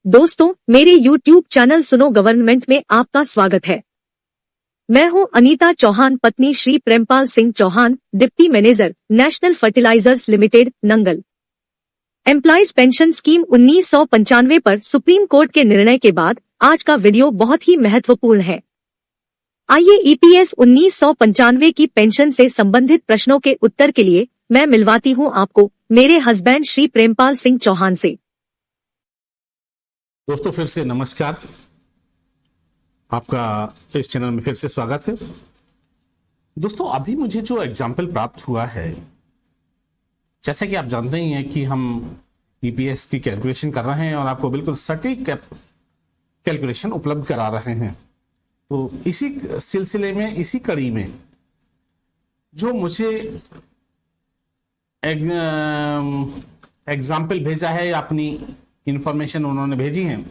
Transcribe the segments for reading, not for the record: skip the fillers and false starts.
दोस्तों, मेरे YouTube channel सुनो गवर्नमेंट में आपका स्वागत है। मैं हूं अनीता चौहान, पत्नी Shri Prempal Singh Chauhan, deputy manager, national fertilizers limited, Nangal. Employees pension scheme 1995 पर सुप्रीम कोर्ट के निर्णय के बाद आज का वीडियो बहुत ही महत्वपूर्ण है। आइए EPS 1995 की पेंशन से संबंधित प्रश्नों के उत्तर के लिए मैं मिलवाती हूं आपको मेरे हस्बैंड श्री प्रेमपाल सिंह चौहान से। दोस्तों फिर से नमस्कार, आपका इस चैनल में फिर से स्वागत है। दोस्तों अभी मुझे जो एग्जाम्पल प्राप्त हुआ है, जैसे कि आप जानते ही हैं कि हम EPS की कैलकुलेशन कर रहे हैं और आपको बिल्कुल सटीक कैलकुलेशन उपलब्ध करा रहे हैं। तो इसी सिलसिले में, इसी कड़ी में जो मुझे एग्जाम्पल भेजा है, अपनी इंफॉर्मेशन उन्होंने भेजी है,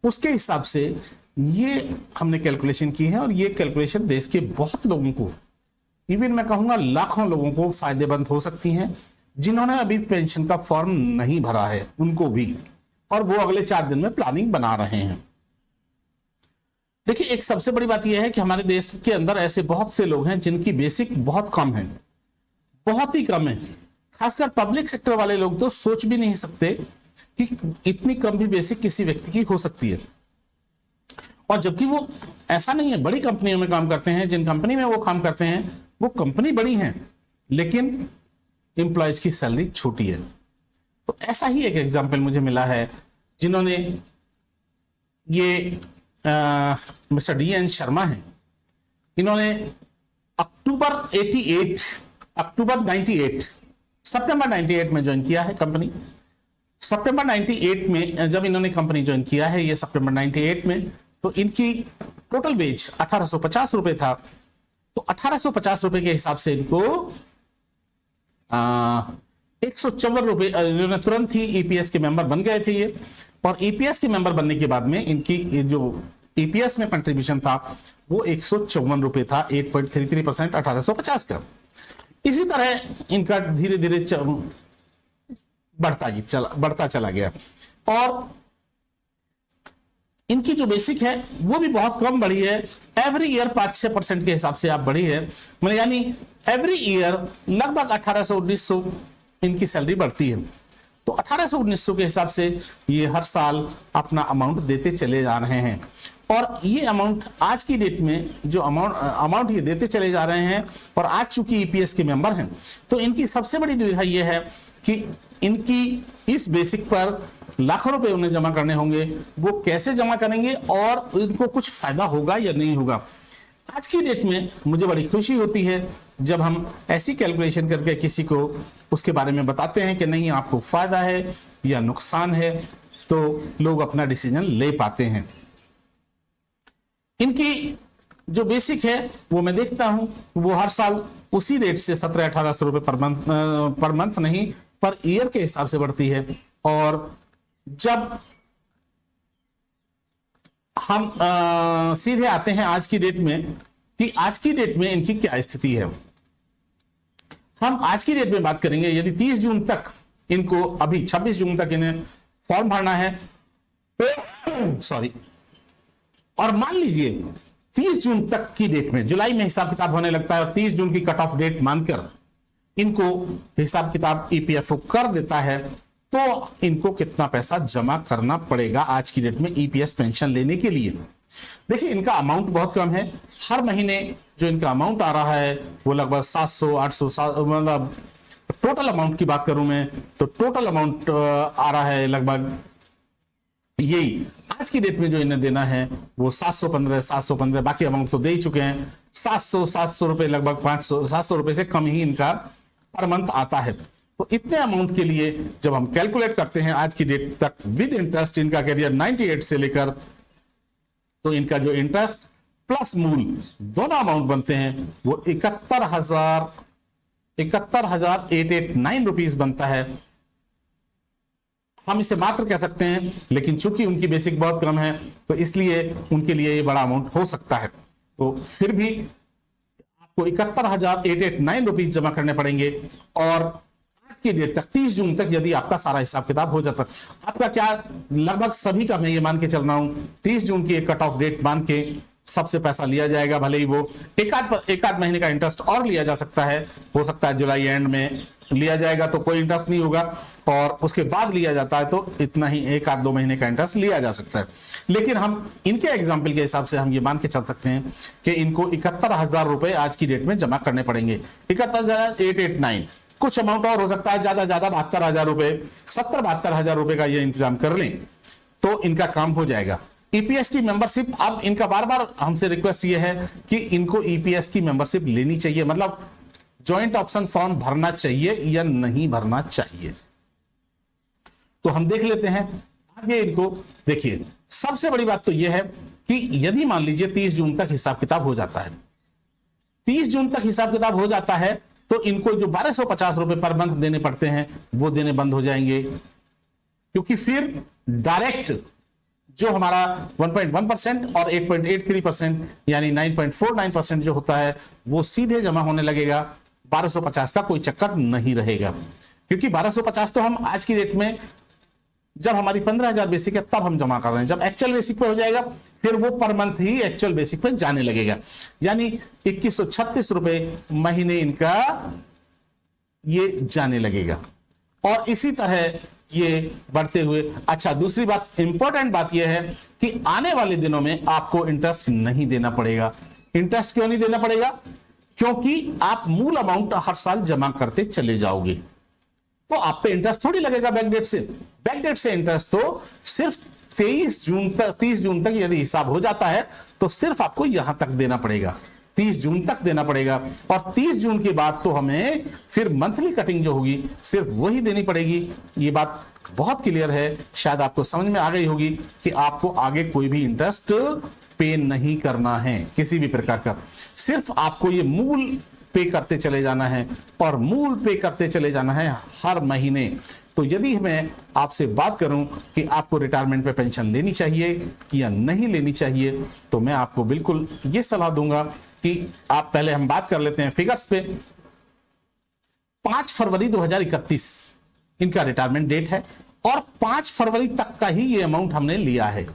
उसके हिसाब से ये हमने कैलकुलेशन की है और ये कैलकुलेशन देश के बहुत लोगों को, इवन मैं कहूंगा लाखों लोगों को फायदेमंद हो सकती हैं, जिन्होंने अभी पेंशन का फॉर्म नहीं भरा है उनको भी, और वो अगले 4 दिन में प्लानिंग बना रहे हैं। देखिए, एक सबसे बड़ी बात यह है कि हमारे देश के अंदर ऐसे बहुत से लोग हैं जिनकी बेसिक बहुत कम है, बहुत ही कम है। खासकर पब्लिक सेक्टर वाले लोग तो सोच भी नहीं सकते कि इतनी कम भी बेसिक किसी व्यक्ति की हो सकती है। और जबकि वो ऐसा नहीं है, बड़ी कंपनियों में काम करते हैं, जिन कंपनी में वो काम करते हैं वो कंपनी बड़ी है, लेकिन एम्प्लॉयज की सैलरी छोटी है। तो ऐसा ही एक एग्जांपल मुझे मिला है, जिन्होंने ये मिस्टर DN शर्मा है, इन्होंने अक्टूबर 98 सितंबर 98 में ज्वाइन किया है कंपनी। सितंबर 98 में जब इन्होंने कंपनी ज्वाइन किया है, ये सितंबर 98 में, तो इनकी टोटल वेज 1850 रुपए था। तो 1850 रुपए के हिसाब से इनको 154 रुपए, इन्होंने तुरंत ही EPS के मेंबर बन गए थे ये। और EPS के मेंबर बनने के बाद में इनकी जो EPS में कंट्रीब्यूशन था वो 154 रुपए था, 8.33% 1850 का। इसी तरह इनका धीरे धीरे बढ़ता चला गया और इनकी जो बेसिक है वो भी बहुत कम बढ़ी है। एवरी ईयर 5-6% के हिसाब से आप बढ़ी है, मतलब यानी एवरी ईयर लगभग 1800-1900 इनकी सैलरी बढ़ती है। तो 1800-1900 के हिसाब से ये हर साल अपना अमाउंट देते चले जा रहे हैं। और ये अमाउंट आज की डेट में जो अमाउंट ये देते चले जा रहे हैं, और आज चूंकि EPS के मेंबर हैं, तो इनकी सबसे बड़ी दुविधा ये है कि इनकी इस बेसिक पर लाखों रुपए उन्हें जमा करने होंगे। वो कैसे जमा करेंगे और इनको कुछ फायदा होगा या नहीं होगा। आज की डेट में मुझे बड़ी खुशी होती है जब हम ऐसी कैलकुलेशन करके किसी को उसके बारे में बताते हैं कि नहीं, आपको फायदा है या नुकसान है, तो लोग अपना डिसीजन ले पाते हैं। इनकी जो बेसिक है वो मैं देखता हूं, वो हर साल उसी रेट से 1700-1800 रुपए पर मंथ नहीं, पर ईयर के हिसाब से बढ़ती है। और जब हम सीधे आते हैं आज की डेट में कि आज की डेट में इनकी क्या स्थिति है, हम आज की डेट में बात करेंगे। यदि 30 जून तक इनको, अभी 26 जून तक इन्हें फॉर्म भरना है, सॉरी, और मान लीजिए 30 जून तक की डेट में, जुलाई में हिसाब किताब होने लगता है और 30 जून की कट ऑफ डेट मानकर इनको हिसाब किताब EPFO कर देता है, तो इनको कितना पैसा जमा करना पड़ेगा आज की डेट में EPS पेंशन लेने के लिए। देखिए, इनका अमाउंट बहुत कम है। हर महीने जो इनका अमाउंट आ रहा है वो लगभग 700-800, मतलब टोटल अमाउंट की बात करूं मैं तो टोटल अमाउंट आ रहा है लगभग, यही आज की डेट में जो इन्हें देना है वो 715, बाकी अमाउंट तो दे ही चुके हैं। 700 रुपए, लगभग 500-700 रुपए से कम ही इनका पर मंथ आता है। तो इतने अमाउंट के लिए जब हम कैलकुलेट करते हैं आज की डेट तक विद इंटरेस्ट, इनका करियर 98 से लेकर, तो इनका जो इंटरेस्ट प्लस मूल दोनों अमाउंट बनते हैं वो 71,889 रुपीज बनता है। हम इसे मात्र कह सकते हैं, लेकिन चूंकि उनकी बेसिक बहुत कम है तो इसलिए उनके लिए ये बड़ा अमाउंट हो सकता है। तो फिर भी आपको 71,889 रुपीज जमा करने पड़ेंगे। और आज की डेट तक 30 जून तक यदि आपका सारा हिसाब किताब हो जाता, आपका क्या लगभग सभी का मैं ये मान के चल रहा हूं 30 जून की एक कट ऑफ डेट मान के सबसे पैसा लिया जाएगा, भले ही वो एक आध महीने का इंटरेस्ट और लिया जा सकता है, हो सकता है जुलाई एंड में लिया जाएगा तो कोई इंटरेस्ट नहीं होगा, और उसके बाद लिया जाता है तो इतना ही एक आध 2 महीने का इंटरेस्ट लिया जा सकता है। लेकिन हम इनके एग्जाम्पल के हिसाब से हम ये मान के चल सकते हैं कि इनको 71,000 रुपए आज की डेट में जमा करने पड़ेंगे। 71,889, कुछ अमाउंट और हो सकता है, ज्यादा 72,000 रुपए, 72,000 रुपए का ये इंतजाम कर लें तो इनका काम हो जाएगा। ईपीएस की मेंबरशिप, अब इनका बार बार हमसे रिक्वेस्ट ये है कि इनको ईपीएस की मेंबरशिप लेनी चाहिए, मतलब जॉइंट ऑप्शन फॉर्म भरना चाहिए या नहीं भरना चाहिए। तो हम देख लेते हैं आगे इनको। देखिए, सबसे बड़ी बात तो यह है कि यदि मान लीजिए 30 जून तक हिसाब किताब हो जाता है, 30 जून तक हिसाब किताब हो जाता है तो इनको जो 1250 रुपए पर मंथ देने पड़ते हैं वो देने बंद हो जाएंगे, क्योंकि फिर डायरेक्ट जो हमारा 1.1% और 8.83% यानी 9.49% जो होता है वो सीधे जमा होने लगेगा। 1250 का कोई चक्कर नहीं रहेगा, क्योंकि 1250 तो हम आज की डेट में जब हमारी 15,000 बेसिक है तब हम जमा कर रहे हैं, जब एक्चुअल बेसिक पे हो जाएगा फिर वो पर मंथ ही एक्चुअल बेसिक पे जाने लगेगा, यानी 2136 रुपए महीने इनका ये जाने लगेगा। और इसी तरह ये बढ़ते हुए, अच्छा दूसरी बात, इंपॉर्टेंट बात यह है कि आने वाले दिनों में आपको इंटरेस्ट नहीं देना पड़ेगा। इंटरेस्ट क्यों नहीं देना पड़ेगा? क्योंकि आप मूल अमाउंट हर साल जमा करते चले जाओगे, तो आप पे इंटरेस्ट थोड़ी लगेगा बैकडेट से। बैकडेट से इंटरेस्ट तो सिर्फ 30 जून तक यदि हिसाब हो जाता है तो सिर्फ आपको यहां तक देना पड़ेगा, 30 जून तक देना पड़ेगा, और 30 जून के बाद तो हमें फिर मंथली कटिंग जो होगी सिर्फ वही देनी पड़ेगी। ये बात बहुत क्लियर है, शायद आपको समझ में आ गई होगी कि आपको आगे कोई भी इंटरेस्ट पे नहीं करना है किसी भी प्रकार का, सिर्फ आपको ये मूल पे करते चले जाना है, और मूल पे करते चले जाना है हर महीने। तो यदि मैं आपसे बात करूं कि आपको रिटायरमेंट पे पेंशन लेनी चाहिए या नहीं लेनी चाहिए, तो मैं आपको बिल्कुल ये सलाह दूंगा कि आप पहले हम बात कर लेते हैं फिगर्स पे। 5 फरवरी 2031 इनका रिटायरमेंट डेट है, और 5 फरवरी तक का ही ये अमाउंट हमने लिया है।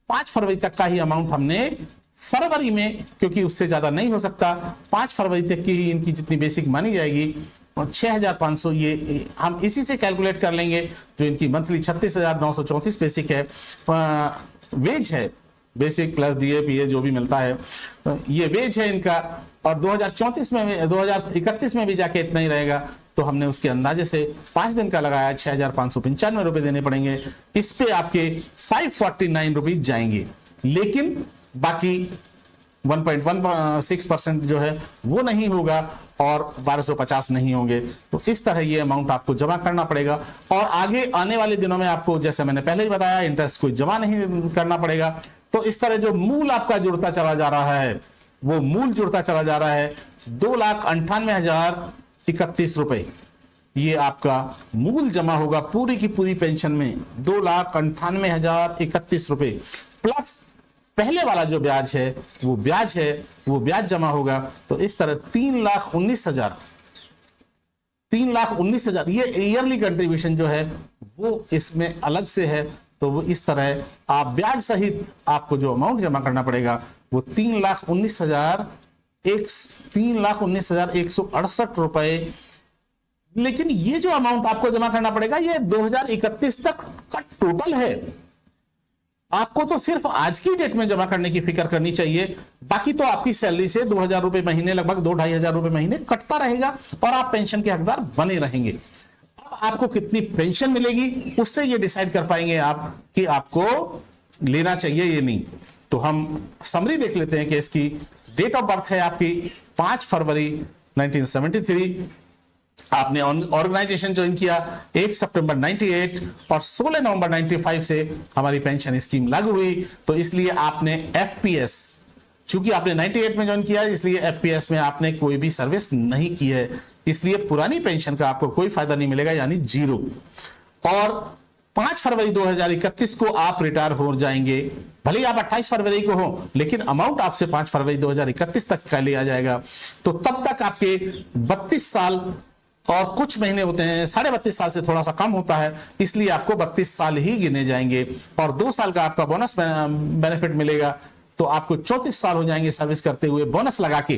5 फरवरी तक का ही अमाउंट हमने फरवरी में, क्योंकि उससे ज्यादा नहीं हो सकता, 5 फरवरी तक की ही इनकी जितनी बेसिक मानी जाएगी, और 6,500 ये हम इसी से कैलकुलेट कर लेंगे, जो इनकी मंथली 36,934 बेसिक है, वेज है, बेसिक प्लस डीए जो भी मिलता है ये वेज है इनका, और 2031 में भी जाके इतना ही रहेगा। तो हमने उसके अंदाजे से 5 दिन का लगाया, 6,595 रुपए देने पड़ेंगे। इस पे आपके 549 रुपीज जाएंगे, लेकिन बाकी 1.16% जो है वो नहीं होगा और 1250 नहीं होंगे। तो इस तरह ये अमाउंट आपको जमा करना पड़ेगा, और आगे आने वाले दिनों में आपको, जैसे मैंने पहले ही बताया, इंटरेस्ट कोई जमा नहीं करना पड़ेगा। तो इस तरह जो मूल आपका जुड़ता चला जा रहा है, वो मूल जुड़ता चला जा रहा है 2,98,031 रुपए, ये आपका मूल जमा होगा पूरी की पूरी पेंशन में, 2,98,031 रुपए, प्लस पहले वाला जो ब्याज है वो ब्याज जमा होगा। तो इस तरह 3,19,000 ये ईयरली कंट्रीब्यूशन जो है वो इसमें अलग से है। तो वो इस तरह आप ब्याज सहित आपको जो अमाउंट जमा करना पड़ेगा वो 3,19,168 रुपए। लेकिन ये जो अमाउंट आपको जमा करना पड़ेगा ये 2031 तक का टोटल है। आपको तो सिर्फ आज की डेट में जमा करने की फिक्र करनी चाहिए, बाकी तो आपकी सैलरी से 2,000 रुपए महीने, लगभग 2-2,500 रुपए महीने कटता रहेगा और आप पेंशन के हकदार बने रहेंगे। अब आपको कितनी पेंशन मिलेगी उससे ये डिसाइड कर पाएंगे आप कि आपको लेना चाहिए या नहीं। तो हम समरी देख लेते हैं कि इसकी डेट ऑफ बर्थ है आपकी 5 फरवरी 1973, आपने ऑर्गेनाइजेशन ज्वाइन किया 1 सितंबर 98 और 16 नवंबर 95 से हमारी पेंशन स्कीम लागू हुई। तो इसलिए आपने एफपीएस, चूंकि आपने 98 में ज्वाइन किया इसलिए एफपीएस में आपने कोई भी सर्विस नहीं की है, इसलिए पुरानी पेंशन का आपको कोई फायदा नहीं मिलेगा, यानी 0। और 5 फरवरी 2031 को आप रिटायर हो जाएंगे, भले ही आप 28 फरवरी को हो, लेकिन अमाउंट आपसे 5 फरवरी 2031 तक का लिया जाएगा। तो तब तक आपके 32 साल और कुछ महीने होते हैं 32.5 साल से थोड़ा सा कम होता है, इसलिए आपको 32 साल ही गिने जाएंगे और 2 साल का आपका बोनस बेनिफिट मिलेगा, तो आपको 34 साल हो जाएंगे सर्विस करते हुए बोनस लगा के।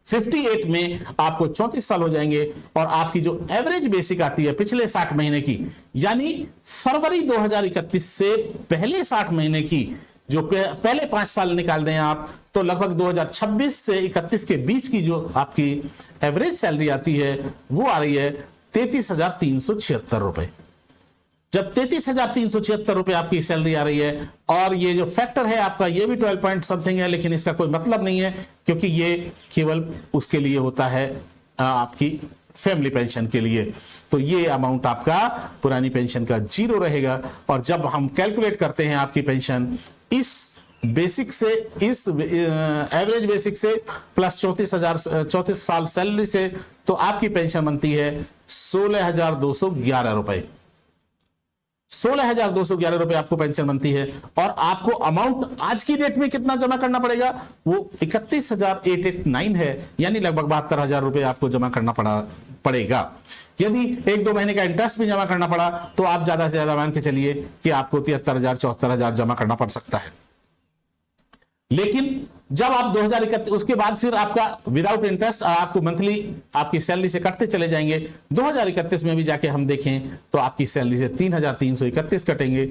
58 में आपको 34 साल हो जाएंगे और आपकी जो एवरेज बेसिक आती है पिछले 60 महीने की, यानी फरवरी 2031 से पहले 60 महीने की, जो पहले 5 साल निकाल दें आप, तो लगभग 2026 से 31 के बीच की जो आपकी एवरेज सैलरी आती है वो आ रही है 33,376 रुपए। जब 33,376 रुपए आपकी सैलरी आ रही है, और ये जो फैक्टर है आपका ये भी 12 पॉइंट समथिंग है, लेकिन इसका कोई मतलब नहीं है क्योंकि ये केवल उसके लिए होता है आपकी फैमिली पेंशन के लिए। तो ये अमाउंट आपका पुरानी पेंशन का 0 रहेगा। और जब हम कैलकुलेट करते हैं आपकी पेंशन इस बेसिक से, इस एवरेज बेसिक से प्लस 34 साल सैलरी से, तो आपकी पेंशन बनती है 16,211 रुपए। 16,211 रुपए आपको पेंशन बनती है। और आपको अमाउंट आज की डेट में कितना जमा करना पड़ेगा, वो 31,889 है, यानी लगभग 72,000 रुपए आपको जमा करना पड़ेगा। यदि 1-2 महीने का इंटरेस्ट भी जमा करना पड़ा तो आप ज्यादा से ज्यादा मान के चलिए कि आपको 73,000 74,000 जमा करना पड़ सकता है। लेकिन जब आप 2031 उसके बाद फिर आपका विदाउट इंटरेस्ट आपको मंथली आपकी सैलरी से कटते चले जाएंगे। 2031 में भी जाके हम देखें तो आपकी सैलरी से 3,331 कटेंगे।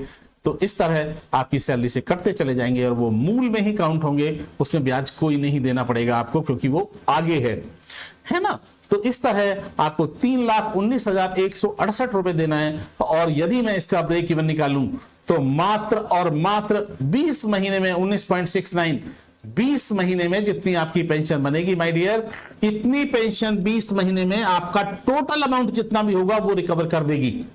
तो इस तरह आपकी सैलरी से कटते चले जाएंगे और वो मूल में ही काउंट होंगे, उसमें ब्याज कोई नहीं देना पड़ेगा आपको क्योंकि वो आगे है ना। तो इस तरह आपको 3,19,168 रुपए देना है। और यदि मैं इसका ब्रेक इवन निकालूं तो मात्र और मात्र 20 महीने में 19.69, 20 महीने में जितनी आपकी पेंशन बनेगी माय डियर, इतनी पेंशन 20 महीने में आपका टोटल अमाउंट जितना भी होगा वो रिकवर कर देगी।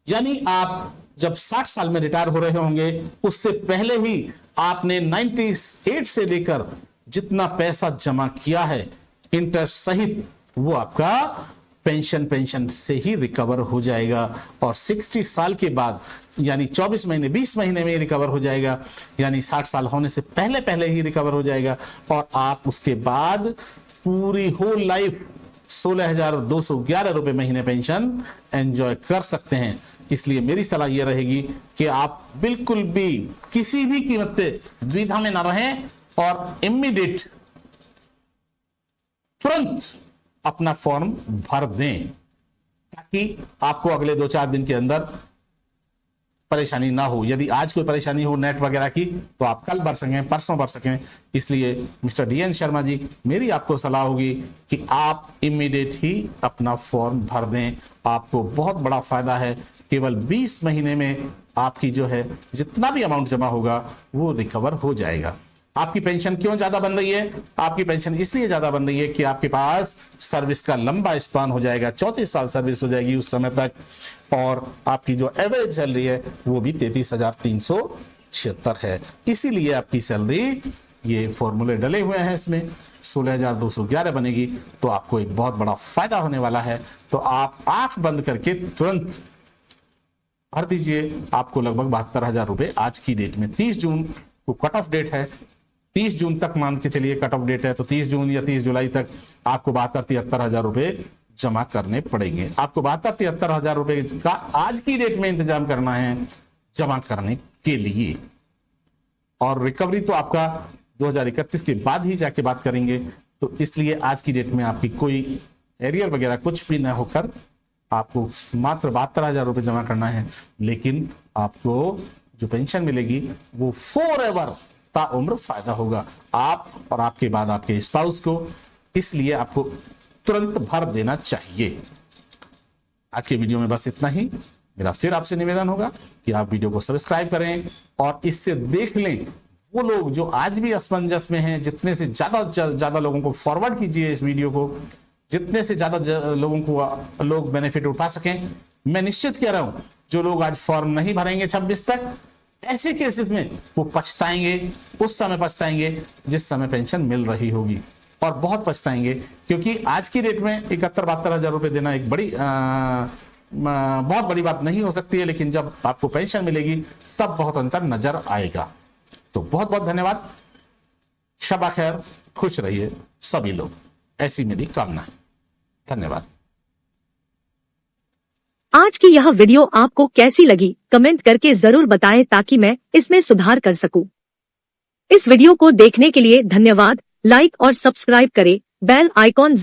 यानी आप जब 60 साल में रिटायर हो रहे होंगे उससे पहले ही आपने 98 से लेकर जितना पैसा जमा किया है इंटरेस्ट सहित, वो आपका पेंशन से ही रिकवर हो जाएगा। और 60 साल के बाद यानी 24 महीने 20 महीने में रिकवर हो जाएगा, यानी 60 साल होने से पहले ही रिकवर हो जाएगा। और आप उसके बाद पूरी होल लाइफ 16,211 रुपए महीने पेंशन एंजॉय कर सकते हैं। इसलिए मेरी सलाह यह रहेगी कि आप बिल्कुल भी किसी भी कीमत पे द्विधा में ना रहें और इमीडिएट तुरंत अपना फॉर्म भर दें ताकि आपको अगले 2-4 दिन के अंदर परेशानी ना हो। यदि आज कोई परेशानी हो नेट वगैरह की तो आप कल भर सकें, परसों भर सकें। इसलिए मिस्टर DN शर्मा जी, मेरी आपको सलाह होगी कि आप इमीडिएट ही अपना फॉर्म भर दें। आपको बहुत बड़ा फायदा है। केवल 20 महीने में आपकी जो है जितना भी अमाउंट जमा होगा वो रिकवर हो जाएगा। आपकी पेंशन क्यों ज्यादा बन रही है? आपकी पेंशन इसलिए ज्यादा बन रही है कि आपके पास सर्विस का लंबा स्पान हो जाएगा, 34 साल सर्विस हो जाएगी उस समय तक, और आपकी जो एवरेज सैलरी है वो भी 33,376 है। इसीलिए आपकी सैलरी, ये फॉर्मूले डले हुए हैं इसमें, 16,211 बनेगी। तो आपको एक बहुत बड़ा फायदा होने वाला है। तो आप आंख बंद करके तुरंत भर दीजिए। आपको लगभग 72,000 रुपए आज की डेट में, 30 जून को कट ऑफ डेट है, 30 जून तक मान के चलिए कट ऑफ डेट है, तो 30 जून या 30 जुलाई तक आपको 72-73,000 रुपए जमा करने पड़ेंगे। आपको 72-73,000 रुपए का आज की डेट में इंतजाम करना है जमा करने के लिए। और रिकवरी तो आपका 2031 के बाद ही जाके बात करेंगे। तो इसलिए आज की डेट में आपकी कोई एरियर वगैरह कुछ भी ना होकर आपको मात्र 72,000 रुपए जमा करना है। लेकिन आपको जो पेंशन मिलेगी वो फॉरएवर ताउम्र फायदा होगा आप और आपके बाद आपके स्पाउस को। इसलिए आपको तुरंत भर देना चाहिए। आज के वीडियो में बस इतना ही। मेरा फिर आपसे निवेदन होगा कि आप वीडियो को सब्सक्राइब करें और इससे देख लें वो लोग जो आज भी असमंजस में हैं। जितने से ज्यादा लोगों को फॉरवर्ड कीजिए इस वीडियो को, जितने से ज्यादा लोगों को लोग बेनिफिट उठा सकें। मैं निश्चित कह रहा हूं जो लोग आज फॉर्म नहीं भरेंगे 26 तक, ऐसे केसेस में वो पछताएंगे, उस समय पछताएंगे जिस समय पेंशन मिल रही होगी, और बहुत पछताएंगे। क्योंकि आज की डेट में 71-72,000 रुपए देना एक बड़ी बहुत बड़ी बात नहीं हो सकती है, लेकिन जब आपको पेंशन मिलेगी तब बहुत अंतर नजर आएगा। तो बहुत बहुत धन्यवाद। शबा खैर, खुश रहिए सभी लोग, ऐसी मेरी कामना है। धन्यवाद। आज की यह वीडियो आपको कैसी लगी कमेंट करके जरूर बताएं ताकि मैं इसमें सुधार कर सकूं। इस वीडियो को देखने के लिए धन्यवाद। लाइक और सब्सक्राइब करें, बेल आइकॉन